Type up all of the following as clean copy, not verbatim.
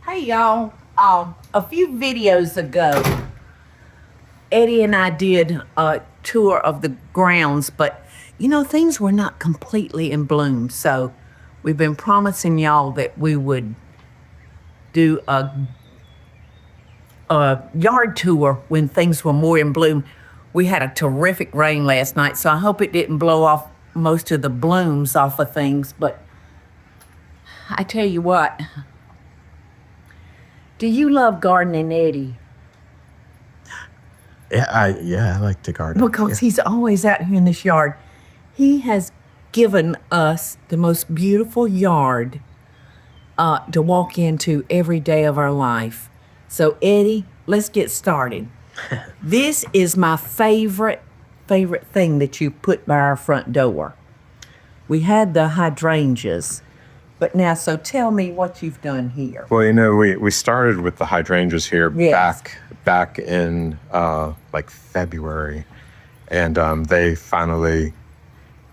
Hey y'all, a few videos ago, Eddie and I did a tour of the grounds, but things were not completely in bloom. So we've been promising y'all that we would do a yard tour when things were more in bloom. We had a terrific rain last night, so I hope it didn't blow off most of the blooms off of things, but I tell you what, do you love gardening, Eddie? Yeah, I like to garden. Because he's always out here in this yard. He has given us the most beautiful yard to walk into every day of our life. So, Eddie, let's get started. This is my favorite thing that you put by our front door. We had the hydrangeas. But now, so tell me what you've done here. Well, we started with the hydrangeas here back in like February, and they finally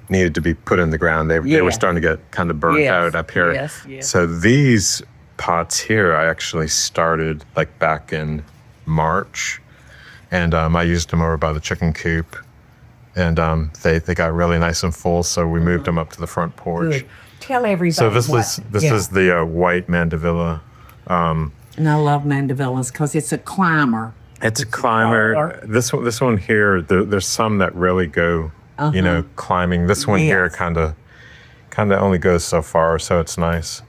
needed to be put in the ground. They were starting to get kind of burnt out up here. Yes. So these pots here, I actually started like back in March, and I used them over by the chicken coop, and they got really nice and full. So we moved them up to the front porch. Good. Tell everybody. So this is the white mandevilla. And I love mandevillas because it's a climber. It's a climber. This one here, there's some that really go, climbing. This one here kind of only goes so far, so it's nice.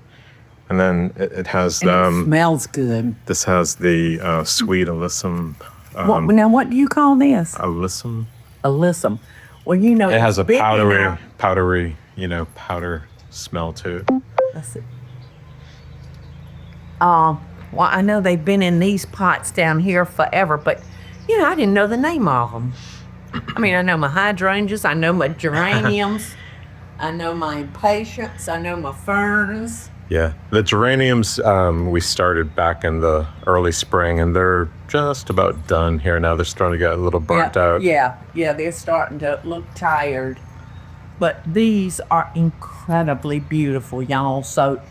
And then it has it smells good. This has the sweet alyssum. Now, what do you call this? Alyssum. Alyssum. Well, it has a powdery, powder smell to it. That's it. Well, I know they've been in these pots down here forever, but I didn't know the name of them. I mean, I know my hydrangeas, I know my geraniums, I know my impatiens, I know my ferns. Yeah, the geraniums we started back in the early spring, and they're just about done here now. They're starting to get a little burnt out. Yeah, they're starting to look tired. But these are incredibly beautiful, y'all. So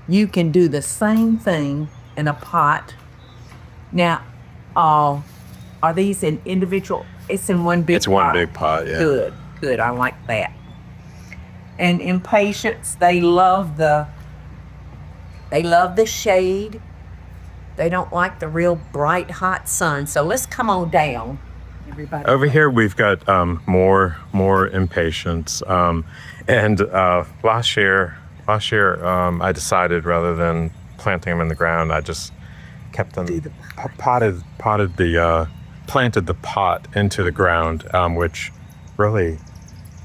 you can do the same thing in a pot. Now, are these in individual? It's in one big pot. It's one big pot, yeah. Good. I like that. And impatiens, they love the shade. They don't like the real bright, hot sun. So let's come on down. Everybody. Over here we've got more impatiens, and last year I decided rather than planting them in the ground, I just kept them planted the pot into the ground, which really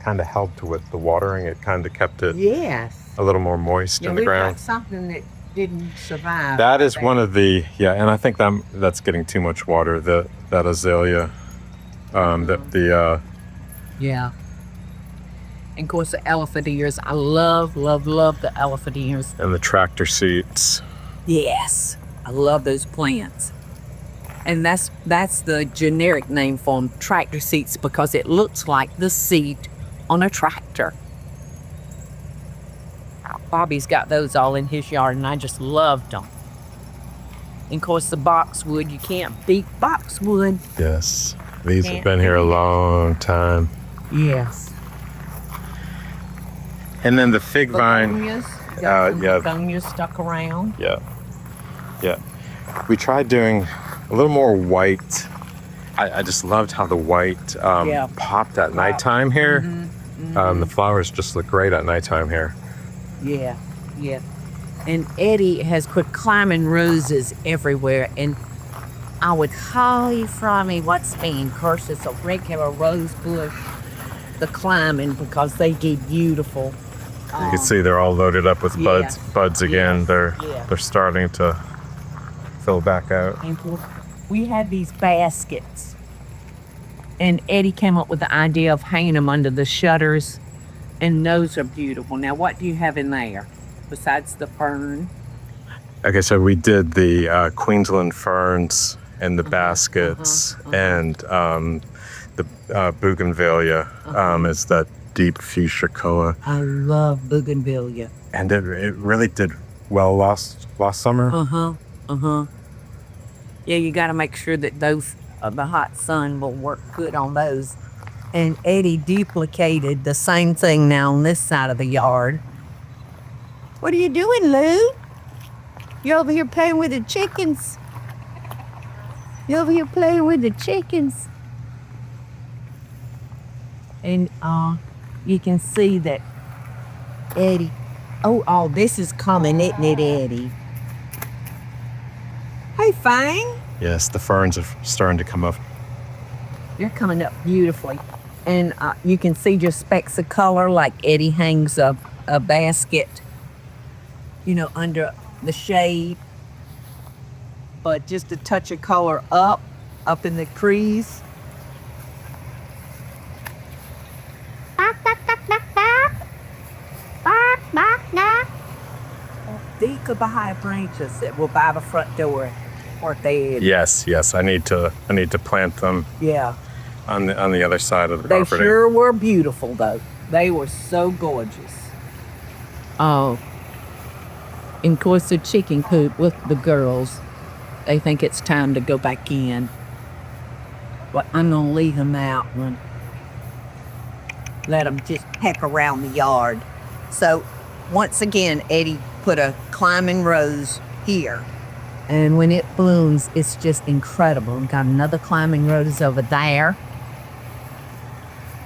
kind of helped with the watering. It kind of kept it a little more moist in the ground. Got something that didn't survive. That is one of the and I think that's getting too much water. That azalea. And of course the elephant ears. I love the elephant ears. And the tractor seats. Yes, I love those plants. And that's the generic name for them, tractor seats, because it looks like the seat on a tractor. Bobby's got those all in his yard, and I just loved them. And of course the boxwood, you can't beat boxwood. Yes. These have been here a long time. Yes. And then the fig vine. Begonias stuck around. Yeah. We tried doing a little more white. I just loved how the white popped at nighttime here. Mm-hmm. The flowers just look great at nighttime here. Yeah. And Eddie has put climbing roses everywhere, and I would highly from me what's being cursed. It's a regular rose bush, the climbing, because they get beautiful. You can see they're all loaded up with buds again. They're starting to fill back out. And we had these baskets, and Eddie came up with the idea of hanging them under the shutters, and those are beautiful. Now, what do you have in there besides the fern? Okay, so we did the Queensland ferns and the baskets, and the bougainvillea is that deep fuchsia color. I love bougainvillea. And it really did well last summer. Yeah, you got to make sure that those the hot sun will work good on those. And Eddie duplicated the same thing now on this side of the yard. What are you doing, Lou? You over here playing with the chickens? You over here playing with the chickens? And you can see that Eddie. Oh, this is coming, isn't it, Eddie? Hey, Fang. Yes, the ferns are starting to come up. They're coming up beautifully. And you can see just specks of color, like Eddie hangs a basket, under the shade. But just a touch of color up in the crease. These are the high branches that will by the front door, aren't they? Yes. I need to plant them. Yeah. On the other side of the They property. sure were beautiful, though. They were so gorgeous. Oh. And of course, the chicken coop with the girls, they think it's time to go back in. But I'm going to leave them out and let them just peck around the yard. So, once again, Eddie put a climbing rose here. And when it blooms, it's just incredible. We've got another climbing rose over there.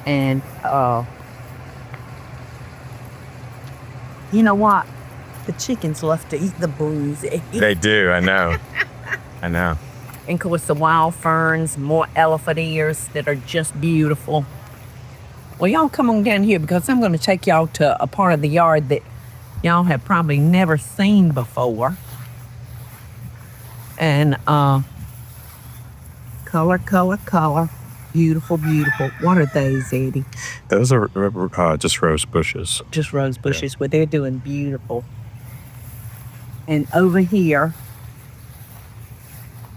And, you know what? The chickens love to eat the blues. They do, I know. I know. And of course, the wild ferns, more elephant ears that are just beautiful. Well, y'all come on down here because I'm going to take y'all to a part of the yard that y'all have probably never seen before. And color. Beautiful. What are those, Eddie? Those are just rose bushes. Just rose bushes, but they're doing beautiful. And over here,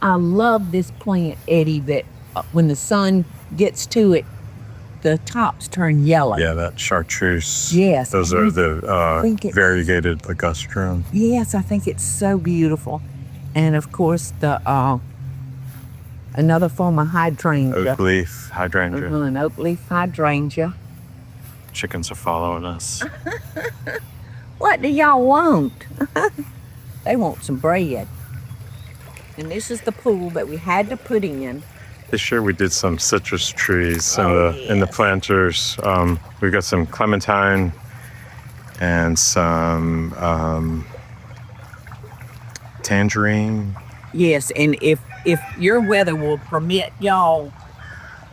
I love this plant, Eddie, that when the sun gets to it, the tops turn yellow. Yeah, that chartreuse. Yes. Those are the variegated ligustrum. Yes, I think it's so beautiful. And of course, the another form of hydrangea. Oak leaf hydrangea. An oak leaf hydrangea. Chickens are following us. What do y'all want? They want some bread. And this is the pool that we had to put in. This year we did some citrus trees in the planters. We've got some clementine and some tangerine. Yes, and if your weather will permit, y'all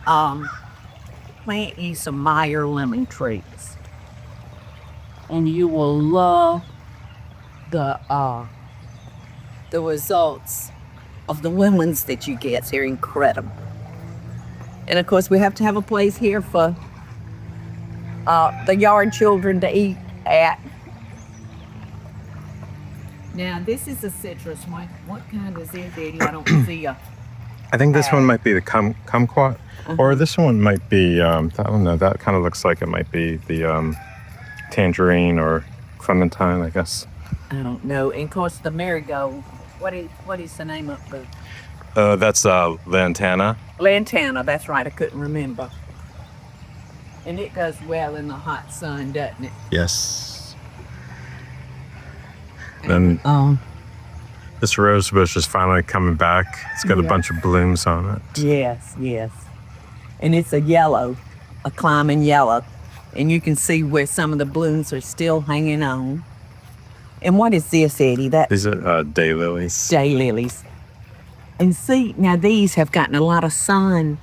plant you some Meyer lemon trees. And you will love the results of the lemons that you get. They're incredible. And of course, we have to have a place here for the yard children to eat at. Now, this is a citrus one. What kind is it, Eddie? I don't see a... I think this one might be the kumquat, or this one might be, I don't know, that kind of looks like it might be the tangerine or clementine, I guess. I don't know. And of course, the marigold. What is the name of the... That's lantana. Lantana, that's right. I couldn't remember. And it does well in the hot sun, doesn't it? Yes. Then this rose bush is finally coming back. It's got a bunch of blooms on it. Yes. And it's a yellow, a climbing yellow. And you can see where some of the blooms are still hanging on. And what is this, Eddie? These are daylilies. Daylilies. And see, now these have gotten a lot of sun.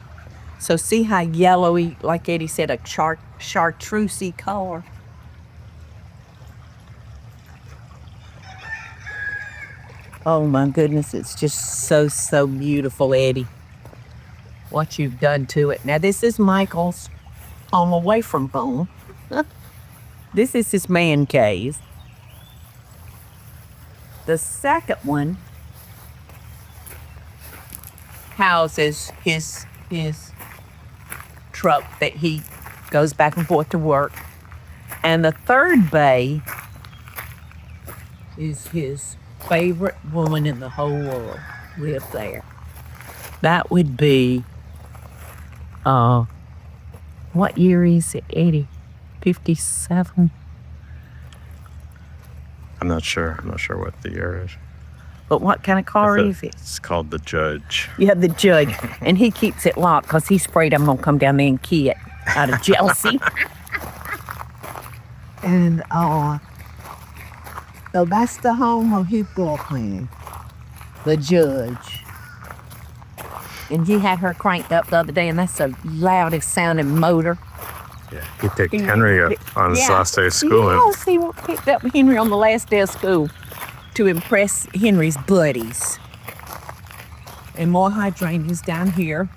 So see how yellowy, like Eddie said, a chartreusey color. Oh my goodness, it's just so beautiful, Eddie. What you've done to it. Now this is Michael's home away from home. This is his man cave. The second one houses his truck that he goes back and forth to work. And the third bay is his favorite woman in the whole world lived there. That would be, what year is it, Eddie? 57? I'm not sure what the year is. But what kind of car is it? It's called the Judge. Yeah, the Judge. And he keeps it locked because he's afraid I'm going to come down there and key it out of jealousy. And so that's the home of his girlfriend, the Judge. And he had her cranked up the other day, and that's the loudest sounding motor. Yeah, he picked Henry up on his last day of school. Yes, he picked up Henry on the last day of school to impress Henry's buddies. And more hydrangeas down here.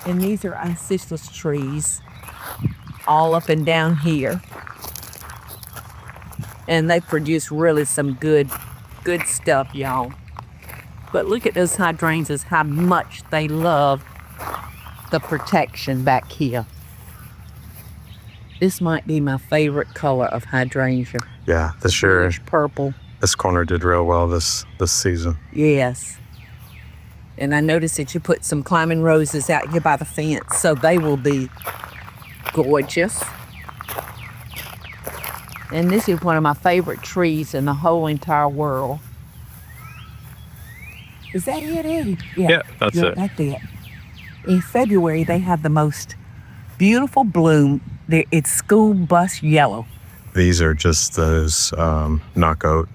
And these are isistus trees all up and down here. And they produce really some good stuff, y'all. But look at those hydrangeas, how much they love the protection back here. This might be my favorite color of hydrangea. Yeah, this year, Purple. this corner did real well this season. Yes. And I noticed that you put some climbing roses out here by the fence, so they will be gorgeous. And this is one of my favorite trees in the whole entire world. Is that it, Eddie? Yeah, that's it. That's it. In February, they have the most beautiful bloom. It's school bus yellow. These are just those knockout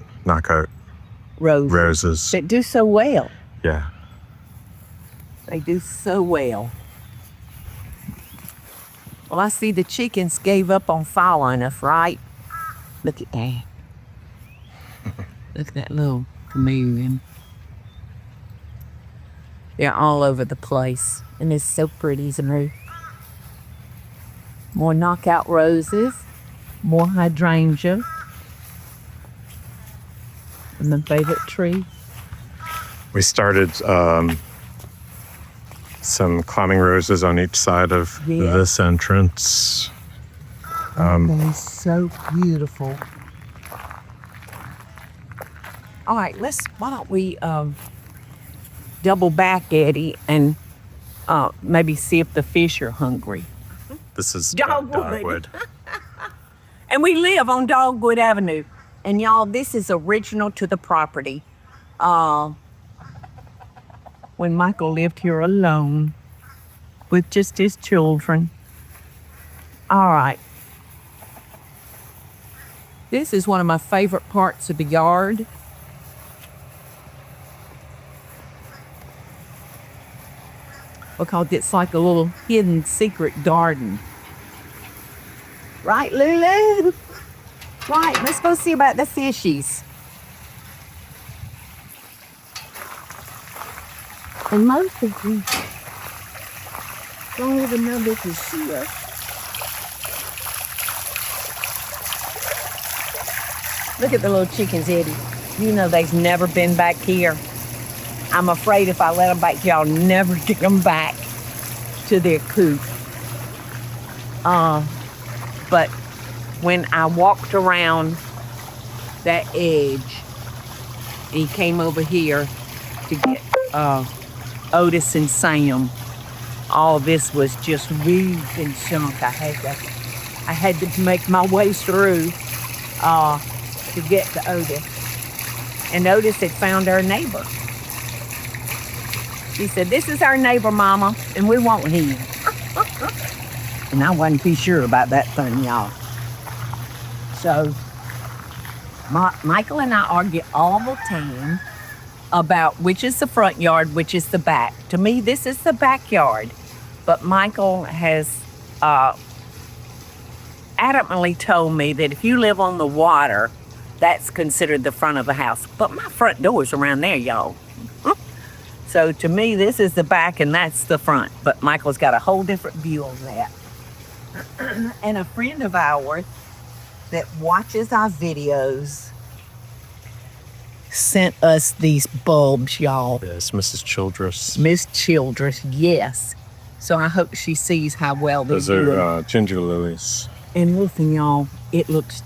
roses. That do so well. Yeah. They do so well. Well, I see the chickens gave up on following us, right? Look at that. Look at that little chameleon. They're all over the place. And it's so pretty, isn't it? More knockout roses. More hydrangea. And my favorite tree. We started some climbing roses on each side of this entrance. They're so beautiful. All right, why don't we double back, Eddie, and maybe see if the fish are hungry. This is Dogwood. And we live on Dogwood Avenue. And y'all, this is original to the property. When Michael lived here alone with just his children. All right. This is one of my favorite parts of the yard. Because it's like a little hidden secret garden. Right, Lulu? Right, let's go see about the fishies. And most of them don't even know this is here. Look at the little chickens, Eddie. You know they've never been back here. I'm afraid if I let them back here, I'll never get them back to their coop. But when I walked around that edge, and he came over here to get Otis and Sam, all this was just weeds and junk. I had to make my way through to get to Otis. And Otis had found our neighbor. She said, "This is our neighbor, Mama, and we want him." And I wasn't too sure about that thing, y'all. So Michael and I argue all the time about which is the front yard, which is the back. To me, this is the backyard. But Michael has adamantly told me that if you live on the water, that's considered the front of the house. But my front door is around there, y'all. So to me, this is the back and that's the front. But Michael's got a whole different view of that. And a friend of ours that watches our videos sent us these bulbs, y'all. Yes, Mrs. Childress. Miss Childress, yes. So I hope she sees how well they Those do. are ginger lilies. And listen, y'all, it looks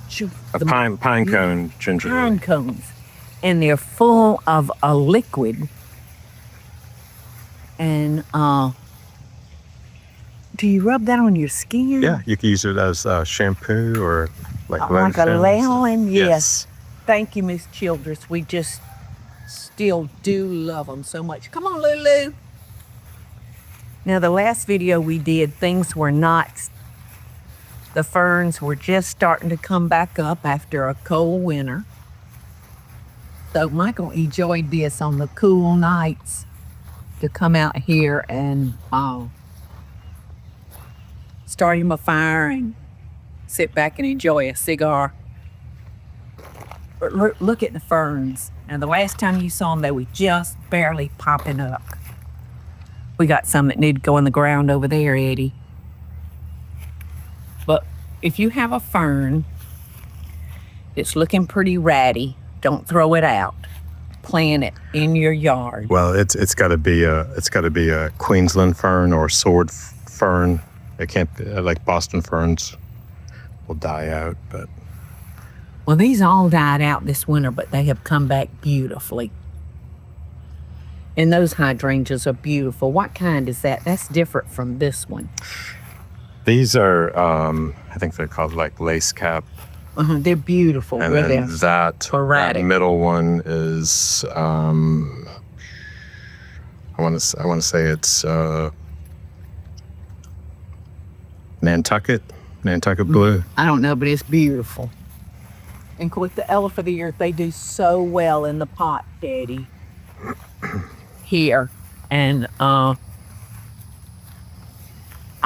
A pine cone ginger pine lily. cones. and they're full of a liquid. And do you rub that on your skin? Yeah, you can use it as shampoo or like Like a lanolin? Yes. Yes. Thank you, Miss Childress. We just still do love them so much. Come on, Lulu. Now, the last video we did, things were not. The ferns were just starting to come back up after a cold winter. So Michael enjoyed this on the cool nights to come out here and start him a fire and sit back and enjoy a cigar. But look at the ferns. And the last time you saw them, they were just barely popping up. We got some that need to go in the ground over there, Eddie. But if you have a fern that's looking pretty ratty, don't throw it out. Plant it in your yard. Well, it's got to be a Queensland fern or sword fern. It can't be like Boston ferns will die out, but Well, these all died out this winter, but they have come back beautifully. And those hydrangeas are beautiful. What kind is that? That's different from this one. these are I think they're called like lace cap. They're beautiful. And really. then that Sporadic. middle one is I want to say it's Nantucket blue. I don't know, but it's beautiful. And of course, the elephant of the earth, they do so well in the pot, Daddy. Here. And I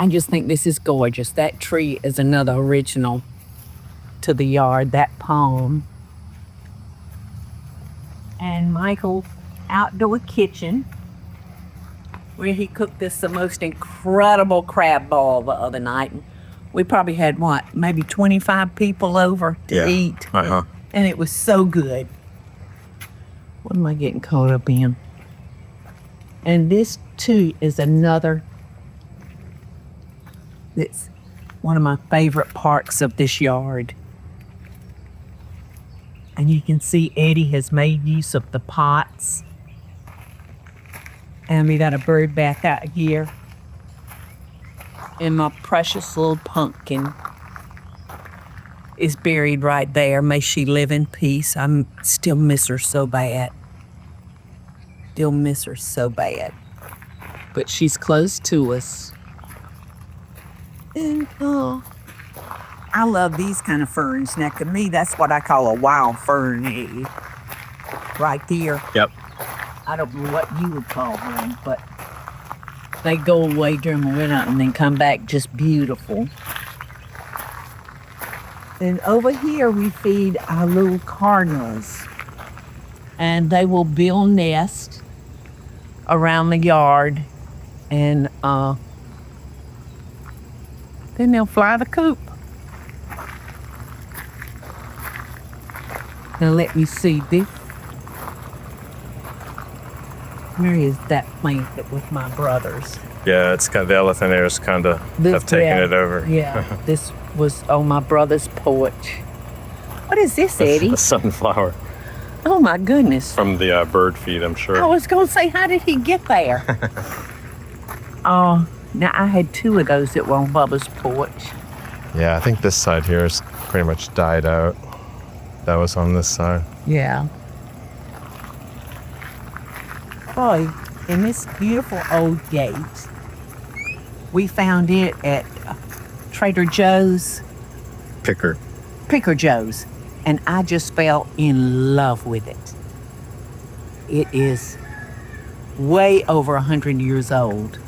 just think this is gorgeous. That tree is another original to the yard, that palm. And Michael's outdoor kitchen, where he cooked us the most incredible crab ball the other night. We probably had, maybe 25 people over to eat. Uh-huh. And it was so good. What am I getting caught up in? And this, too, is another, it's one of my favorite parts of this yard. And you can see Eddie has made use of the pots. And we got a bird bath out here. And my precious little pumpkin is buried right there. May she live in peace. I still miss her so bad. Still miss her so bad. But she's close to us. And I love these kind of ferns. Now, to me, that's what I call a wild fern, Eddie. Right there. Yep. I don't know what you would call them, but they go away during the winter and then come back just beautiful. And over here we feed our little cardinals. And they will build nests around the yard. And then they'll fly the coop. Now let me see this. Where is that plant that was my brother's? Yeah, it's got the elephant ears kind of have taken it over. Yeah, this was on my brother's porch. What is this, Eddie? A sunflower Oh my goodness. from the bird feed, I'm I sure. was going to say, how did he get there? Now I had two of those that were on Bubba's porch. Yeah, I think this side here is pretty much died out. That was on this side. Yeah. Boy, in this beautiful old gate, we found it at Trader Joe's, Picker. Picker Joe's, and I just fell in love with it. It is way over 100 years old.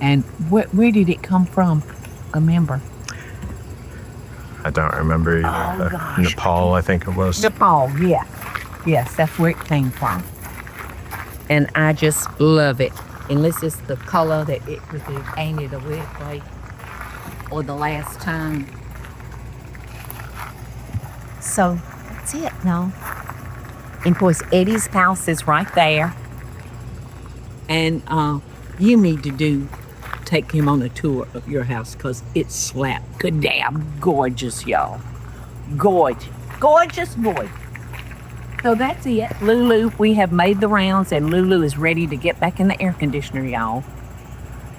And where did it come from? Remember? I don't remember either. gosh. Nepal, I think it was. Nepal, yeah. Yes, that's where it came from. And I just love it. And this is the color that it was painted with, like, or the last time. So that's it, no? And of course, Eddie's house is right there. And you need to take him on a tour of your house because it's slap good damn gorgeous, y'all. Gorgeous. Gorgeous, gorgeous. So that's it. Lulu, we have made the rounds, and Lulu is ready to get back in the air conditioner, y'all.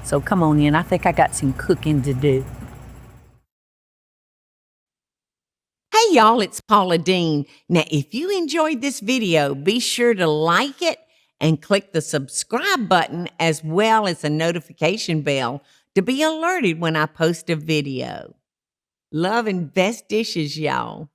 So come on in. I think I got some cooking to do. Hey, y'all, it's Paula Deen. Now, if you enjoyed this video, be sure to like it and click the subscribe button as well as the notification bell to be alerted when I post a video. Love and best dishes, y'all.